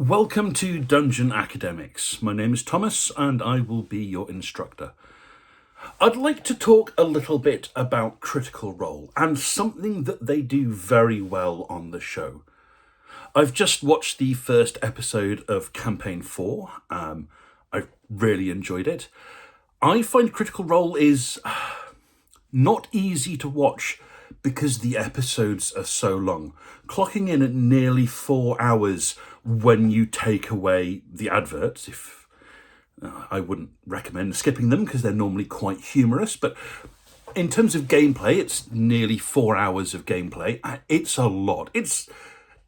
Welcome to Dungeon Academics. My name is Thomas and I will be your instructor. I'd like to talk a little bit about Critical Role and something that they do very well on the show. I've just watched the first episode of Campaign 4. I've really enjoyed it. I find Critical Role is not easy to watch because the episodes are so long, clocking in at nearly 4 hours when you take away the adverts. If I wouldn't recommend skipping them because they're normally quite humorous, but in terms of gameplay, it's nearly 4 hours of gameplay. It's a lot. It's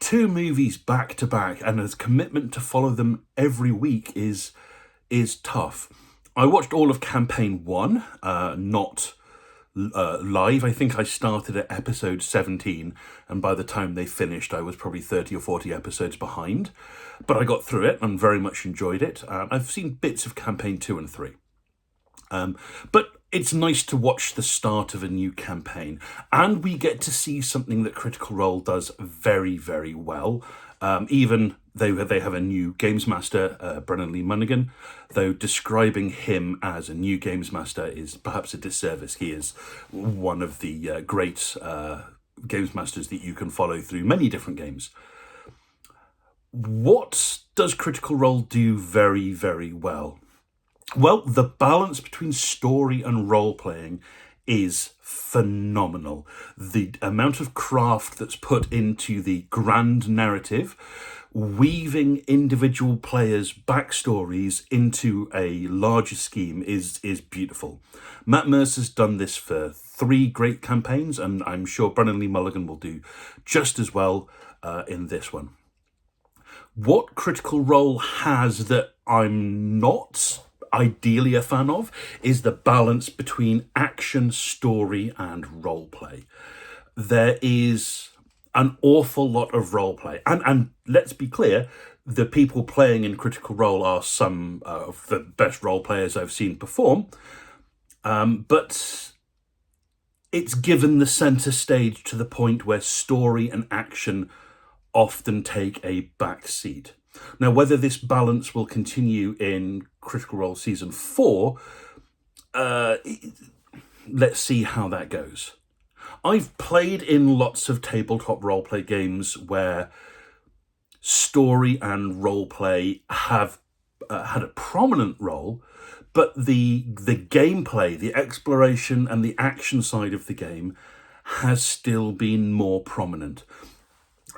2 movies back to back, and a commitment to follow them every week is tough. I watched all of Campaign 1, not live. I think I started at episode 17, and by the time they finished, I was probably 30 or 40 episodes behind. But I got through it and very much enjoyed it. I've seen bits of Campaign 2 and 3. But it's nice to watch the start of a new campaign, and we get to see something that Critical Role does very, very well. Even they have a new Games Master, Brennan Lee Munnigan, though describing him as a new Games Master is perhaps a disservice. He is one of the great Games Masters that you can follow through many different games. What does Critical Role do very, very well? Well, the balance between story and role-playing is phenomenal. The amount of craft that's put into the grand narrative, weaving individual players' backstories into a larger scheme is beautiful. Matt Mercer's done this for 3 great campaigns, and I'm sure Brennan Lee Mulligan will do just as well in this one. What Critical Role has that I'm not ideally a fan of is the balance between action, story, and roleplay. There is an awful lot of roleplay, and let's be clear, the people playing in Critical Role are some of the best role players I've seen perform, but it's given the center stage to the point where story and action often take a back seat. Now, whether this balance will continue in Critical Role Season 4, let's see how that goes. I've played in lots of tabletop roleplay games where story and roleplay have had a prominent role, but the gameplay, the exploration and the action side of the game has still been more prominent.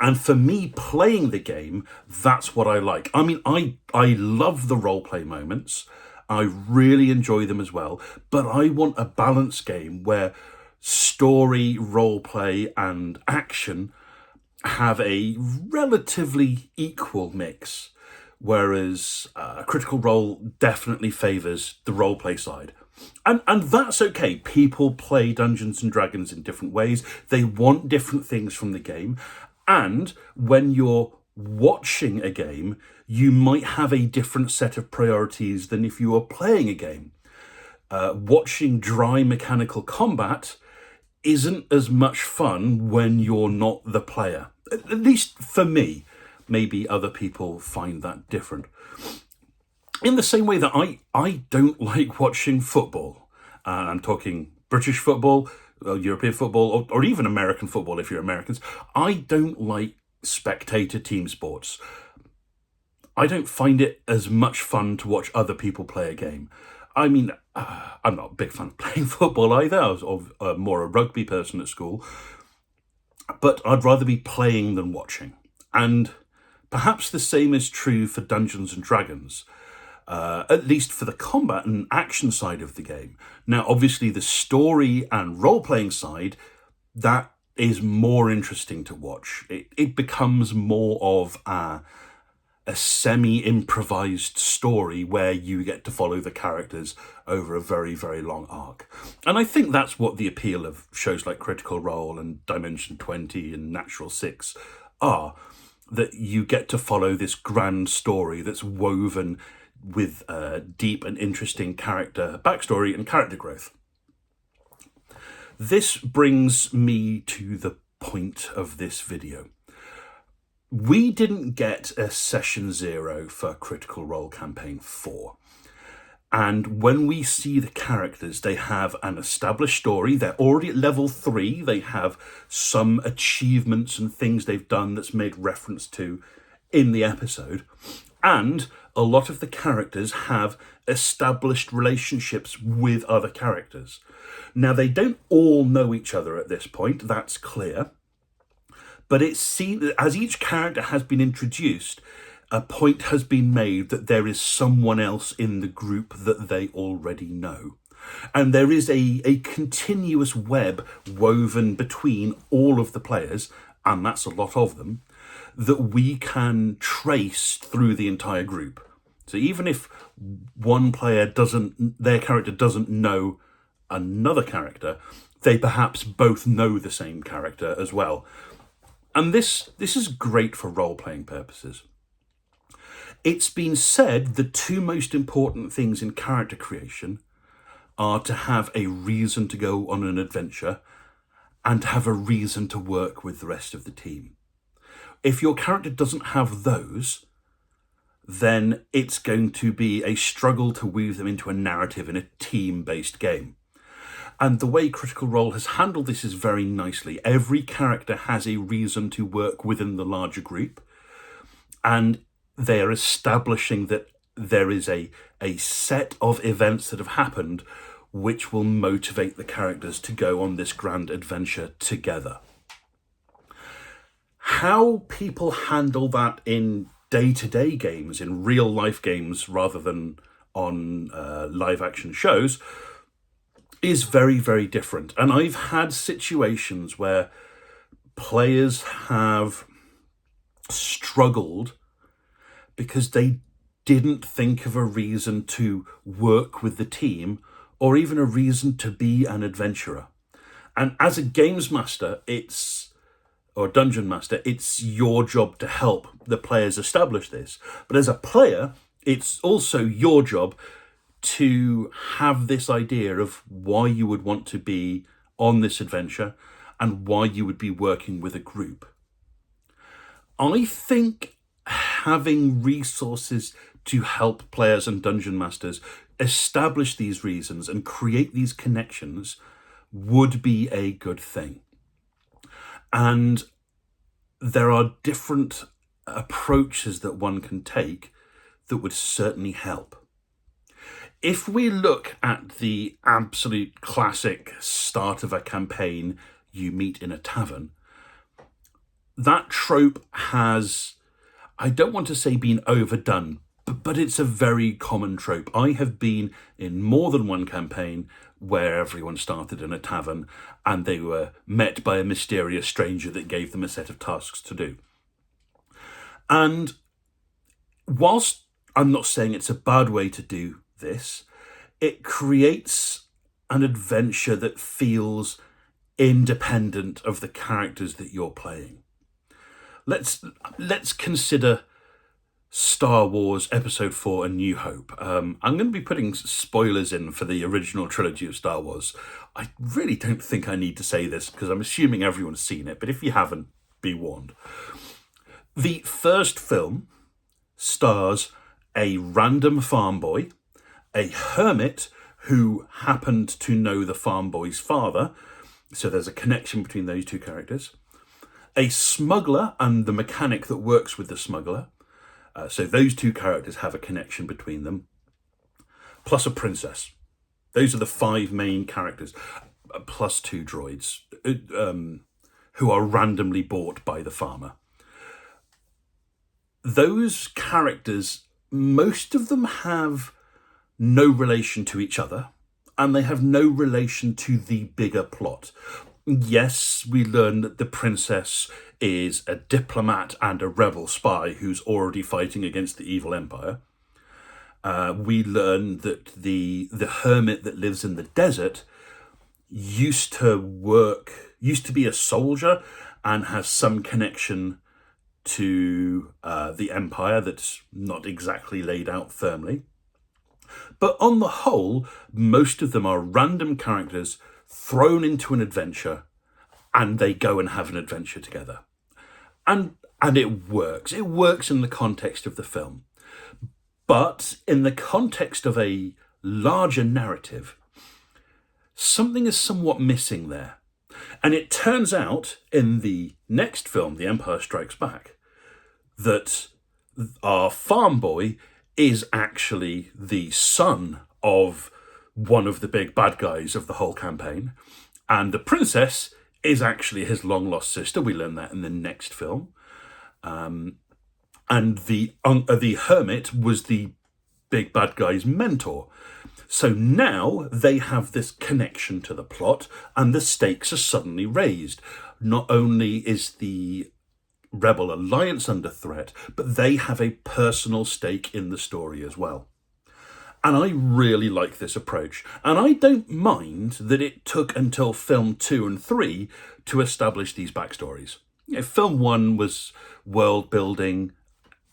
And for me, playing the game, that's what I like. I mean, I love the roleplay moments. I really enjoy them as well. But I want a balanced game where story, roleplay, and action have a relatively equal mix. Whereas Critical Role definitely favours the roleplay side. And that's okay. People play Dungeons and Dragons in different ways. They want different things from the game. And when you're watching a game, you might have a different set of priorities than if you were playing a game. Watching dry mechanical combat isn't as much fun when you're not the player. At least for me. Maybe other people find that different. In the same way that I don't like watching football. I'm talking British football, European football, or even American football if you're Americans. I don't like spectator team sports. I don't find it as much fun to watch other people play a game. I mean, I'm not a big fan of playing football either. I was more a rugby person at school. But I'd rather be playing than watching. And perhaps the same is true for Dungeons and Dragons. At least for the combat and action side of the game. Now, obviously, the story and role-playing side, that is more interesting to watch. It becomes more of a semi-improvised story where you get to follow the characters over a very, very long arc. And I think that's what the appeal of shows like Critical Role and Dimension 20 and Natural 6 are, that you get to follow this grand story that's woven with deep and interesting character backstory and character growth. This brings me to the point of this video. We didn't get a session 0 for Critical Role Campaign 4. And when we see the characters, they have an established story. They're already at level 3. They have some achievements and things they've done that's made reference to in the episode. And a lot of the characters have established relationships with other characters. Now, they don't all know each other at this point, that's clear. But it's seen, as each character has been introduced, a point has been made that there is someone else in the group that they already know. And there is a continuous web woven between all of the players, and that's a lot of them, that we can trace through the entire group. So even if one player their character doesn't know another character, they perhaps both know the same character as well. And this is great for role-playing purposes. It's been said the two most important things in character creation are to have a reason to go on an adventure and to have a reason to work with the rest of the team. If your character doesn't have those, then it's going to be a struggle to weave them into a narrative in a team-based game. And the way Critical Role has handled this is very nicely. Every character has a reason to work within the larger group, and they are establishing that there is a set of events that have happened which will motivate the characters to go on this grand adventure together. How people handle that in day-to-day games, in real-life games rather than on live-action shows, is very, very different. And I've had situations where players have struggled because they didn't think of a reason to work with the team or even a reason to be an adventurer. And as a games master, or dungeon master, it's your job to help the players establish this. But as a player, it's also your job to have this idea of why you would want to be on this adventure and why you would be working with a group. I think having resources to help players and dungeon masters establish these reasons and create these connections would be a good thing. And there are different approaches that one can take that would certainly help. If we look at the absolute classic start of a campaign, you meet in a tavern, that trope has, I don't want to say been overdone, but it's a very common trope. I have been in more than one campaign where everyone started in a tavern and they were met by a mysterious stranger that gave them a set of tasks to do. And whilst I'm not saying it's a bad way to do this, it creates an adventure that feels independent of the characters that you're playing. Let's consider Star Wars Episode 4 A New Hope. I'm going to be putting spoilers in for the original trilogy of Star Wars. I really don't think I need to say this because I'm assuming everyone's seen it, but if you haven't, be warned. The first film stars a random farm boy, a hermit who happened to know the farm boy's father, so there's a connection between those two characters, a smuggler and the mechanic that works with the smuggler, so those two characters have a connection between them, plus a princess. Those are the 5 main characters, plus 2 droids, who are randomly bought by the farmer. Those characters, most of them have no relation to each other, and they have no relation to the bigger plot. Yes, we learn that the princess is a diplomat and a rebel spy who's already fighting against the evil empire. We learn that the hermit that lives in the desert used to be a soldier and has some connection to the empire that's not exactly laid out firmly. But on the whole, most of them are random characters thrown into an adventure, and they go and have an adventure together. And And it works. It works in the context of the film. But in the context of a larger narrative, something is somewhat missing there. And it turns out in the next film, The Empire Strikes Back, that our farm boy is actually the son of one of the big bad guys of the whole campaign. And the princess is actually his long-lost sister. We learn that in the next film. And the hermit was the big bad guy's mentor. So now they have this connection to the plot, and the stakes are suddenly raised. Not only is the Rebel Alliance under threat, but they have a personal stake in the story as well. And I really like this approach. And I don't mind that it took until film 2 and 3 to establish these backstories. Film 1 was world building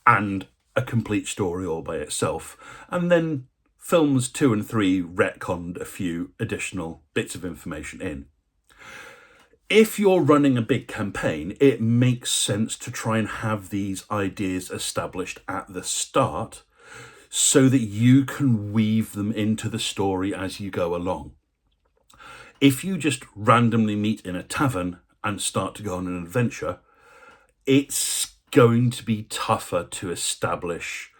and a complete story all by itself. And then films 2 and 3 retconned a few additional bits of information in. If you're running a big campaign, it makes sense to try and have these ideas established at the start so that you can weave them into the story as you go along. If you just randomly meet in a tavern and start to go on an adventure, it's going to be tougher to establish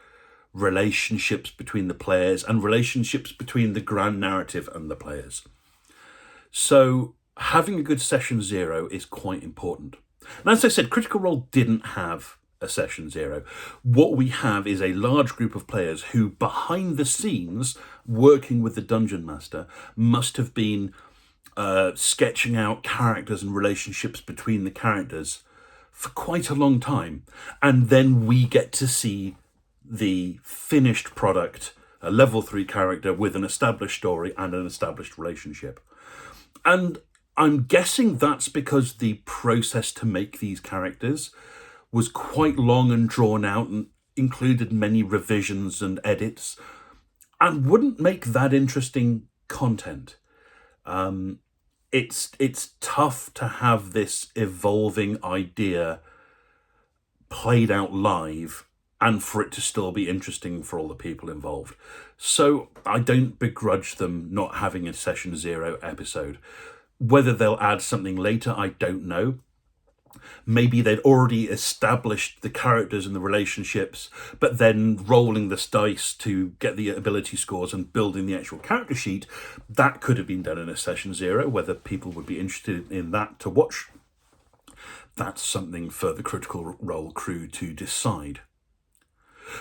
relationships between the players and relationships between the grand narrative and the players. So having a good session 0 is quite important. And as I said, Critical Role didn't have a session 0. What we have is a large group of players who, behind the scenes, working with the Dungeon Master, must have been sketching out characters and relationships between the characters for quite a long time. And then we get to see the finished product, a level 3 character with an established story and an established relationship. And I'm guessing that's because the process to make these characters was quite long and drawn out and included many revisions and edits, and wouldn't make that interesting content. It's tough to have this evolving idea played out live and for it to still be interesting for all the people involved. So I don't begrudge them not having a session 0 episode. Whether they'll add something later, I don't know. Maybe they'd already established the characters and the relationships, but then rolling the dice to get the ability scores and building the actual character sheet, that could have been done in a session 0. Whether people would be interested in that to watch, that's something for the Critical Role crew to decide.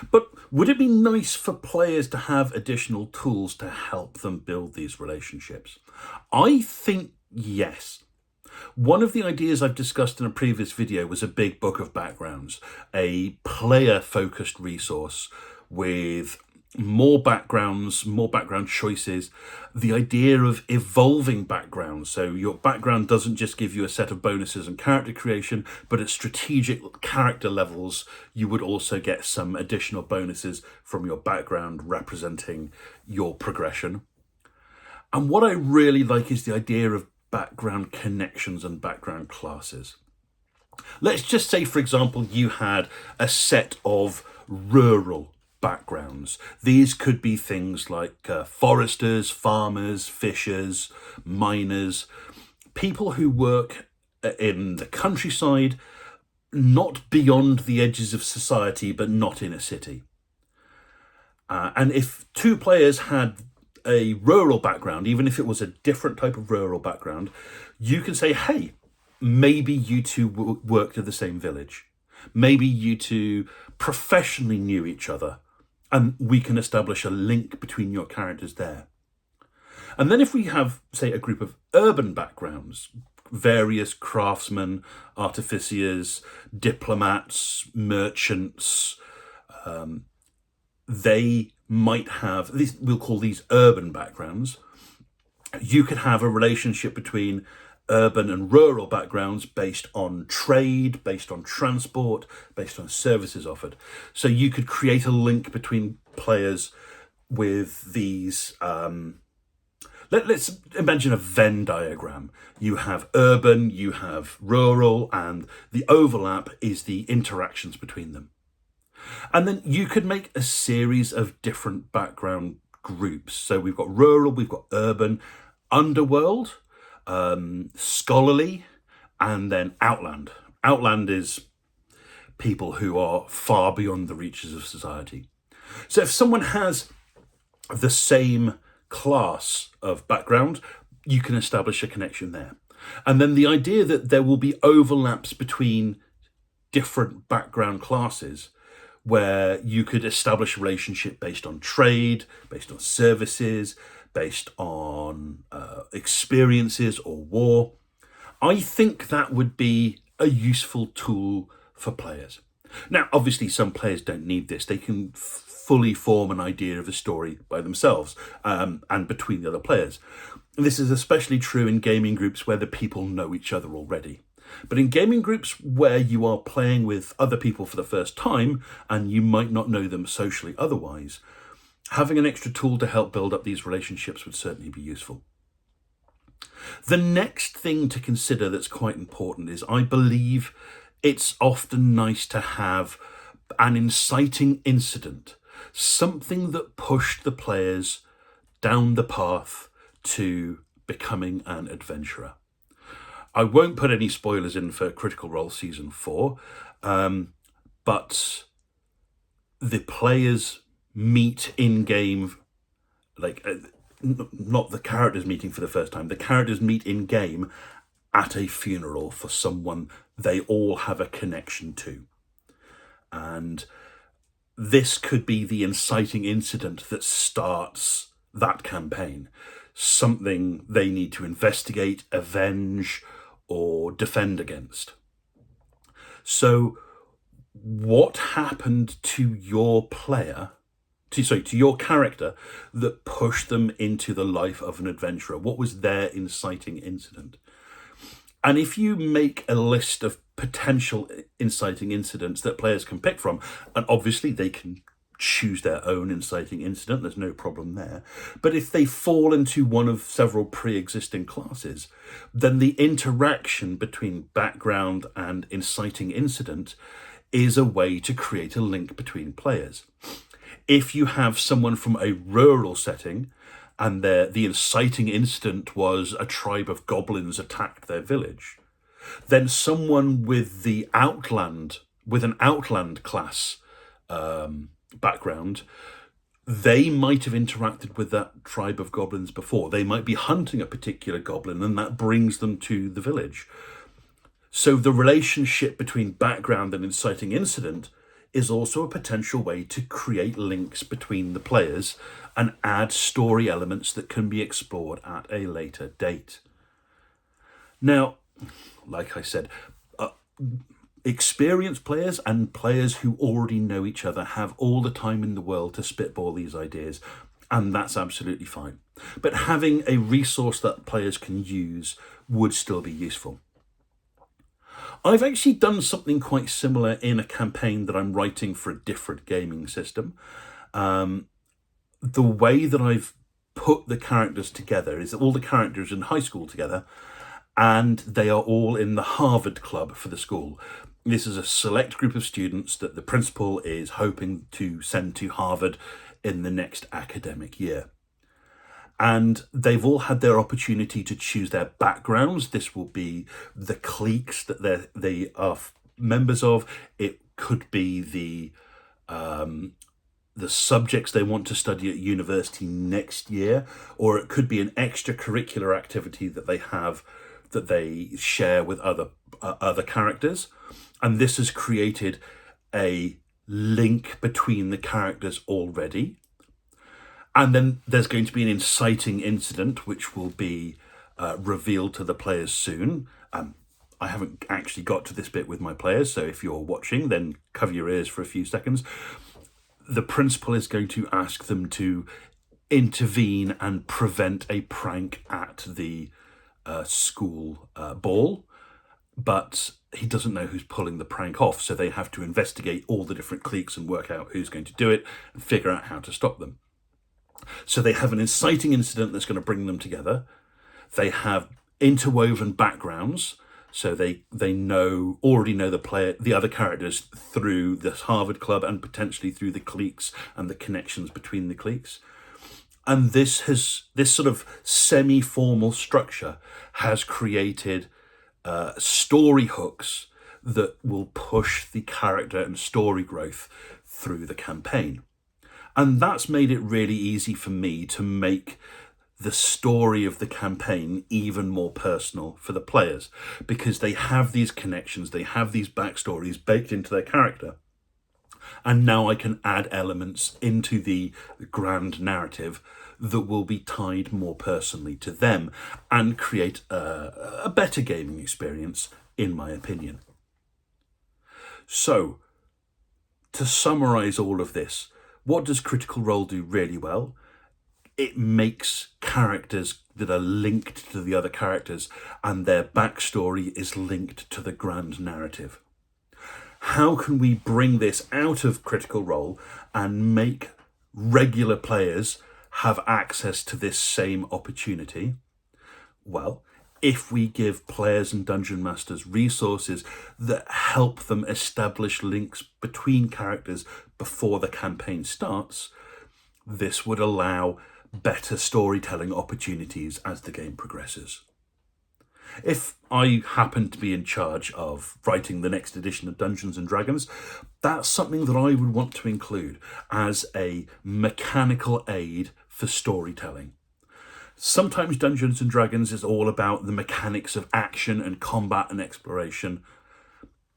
But would it be nice for players to have additional tools to help them build these relationships? I think yes. One of the ideas I've discussed in a previous video was a big book of backgrounds, a player-focused resource with more backgrounds, more background choices, the idea of evolving backgrounds. So your background doesn't just give you a set of bonuses and character creation, but at strategic character levels, you would also get some additional bonuses from your background representing your progression. And what I really like is the idea of background connections and background classes. Let's just say, for example, you had a set of rural backgrounds. These could be things like foresters, farmers, fishers, miners, people who work in the countryside, not beyond the edges of society, but not in a city. And if two players had a rural background, even if it was a different type of rural background, you can say, hey, maybe you two worked at the same village. Maybe you two professionally knew each other, and we can establish a link between your characters there. And then if we have, say, a group of urban backgrounds, various craftsmen, artificers, diplomats, merchants, they might have, we'll call these urban backgrounds. You could have a relationship between urban and rural backgrounds based on trade, based on transport, based on services offered. So you could create a link between players with these, let's Let's imagine a Venn diagram. You have urban, you have rural, and the overlap is the interactions between them. And then you could make a series of different background groups. So we've got rural, we've got urban, underworld, scholarly, and then outland. Outland is people who are far beyond the reaches of society. So if someone has the same class of background, you can establish a connection there. And then the idea that there will be overlaps between different background classes where you could establish a relationship based on trade, based on services, based on experiences or war. I think that would be a useful tool for players. Now, obviously, some players don't need this. They can fully form an idea of a story by themselves and between the other players. And this is especially true in gaming groups where the people know each other already. But in gaming groups where you are playing with other people for the first time and you might not know them socially otherwise, having an extra tool to help build up these relationships would certainly be useful. The next thing to consider that's quite important is I believe it's often nice to have an inciting incident, something that pushed the players down the path to becoming an adventurer. I won't put any spoilers in for Critical Role Season 4, but the players meet in-game, not the characters meeting for the first time, the characters meet in-game at a funeral for someone they all have a connection to. And this could be the inciting incident that starts that campaign. Something they need to investigate, avenge, or defend against. So what happened to your player, to your character that pushed them into the life of an adventurer? What was their inciting incident? And if you make a list of potential inciting incidents that players can pick from, and obviously they can choose their own inciting incident, there's no problem there. But if they fall into one of several pre-existing classes, then the interaction between background and inciting incident is a way to create a link between players. If you have someone from a rural setting and the inciting incident was a tribe of goblins attacked their village, then someone with an outland class background, they might have interacted with that tribe of goblins before. They might be hunting a particular goblin and that brings them to the village. So the relationship between background and inciting incident is also a potential way to create links between the players and add story elements that can be explored at a later date. Now, like I said, experienced players and players who already know each other have all the time in the world to spitball these ideas, and that's absolutely fine. But having a resource that players can use would still be useful. I've actually done something quite similar in a campaign that I'm writing for a different gaming system. The way that I've put the characters together is that all the characters in high school together, and they are all in the Harvard Club for the school. This is a select group of students that the principal is hoping to send to Harvard in the next academic year. And they've all had their opportunity to choose their backgrounds. This will be the cliques that they are members of. It could be the subjects they want to study at university next year, or it could be an extracurricular activity that they have that they share with other characters. And this has created a link between the characters already. And then there's going to be an inciting incident, which will be revealed to the players soon. I haven't actually got to this bit with my players, so if you're watching, then cover your ears for a few seconds. The principal is going to ask them to intervene and prevent a prank at the school ball, but he doesn't know who's pulling the prank off, so they have to investigate all the different cliques and work out who's going to do it and figure out how to stop them. So they have an inciting incident that's going to bring them together. They have interwoven backgrounds, so they already know the other characters through this Harvard Club and potentially through the cliques and the connections between the cliques. And this sort of semi-formal structure has created story hooks that will push the character and story growth through the campaign. And that's made it really easy for me to make the story of the campaign even more personal for the players, because they have these connections, they have these backstories baked into their character. And now I can add elements into the grand narrative that will be tied more personally to them and create a better gaming experience, in my opinion. So, to summarize all of this, what does Critical Role do really well? It makes characters that are linked to the other characters, and their backstory is linked to the grand narrative. How can we bring this out of Critical Role and make regular players have access to this same opportunity? Well, if we give players and dungeon masters resources that help them establish links between characters before the campaign starts, this would allow better storytelling opportunities as the game progresses. If I happen to be in charge of writing the next edition of Dungeons and Dragons, that's something that I would want to include as a mechanical aid for storytelling. Sometimes Dungeons and Dragons is all about the mechanics of action and combat and exploration.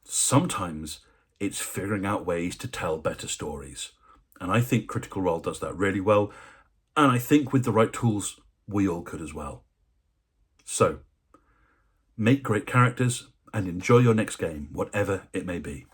Sometimes it's figuring out ways to tell better stories. And I think Critical Role does that really well. And I think with the right tools, we all could as well. So, make great characters and enjoy your next game, whatever it may be.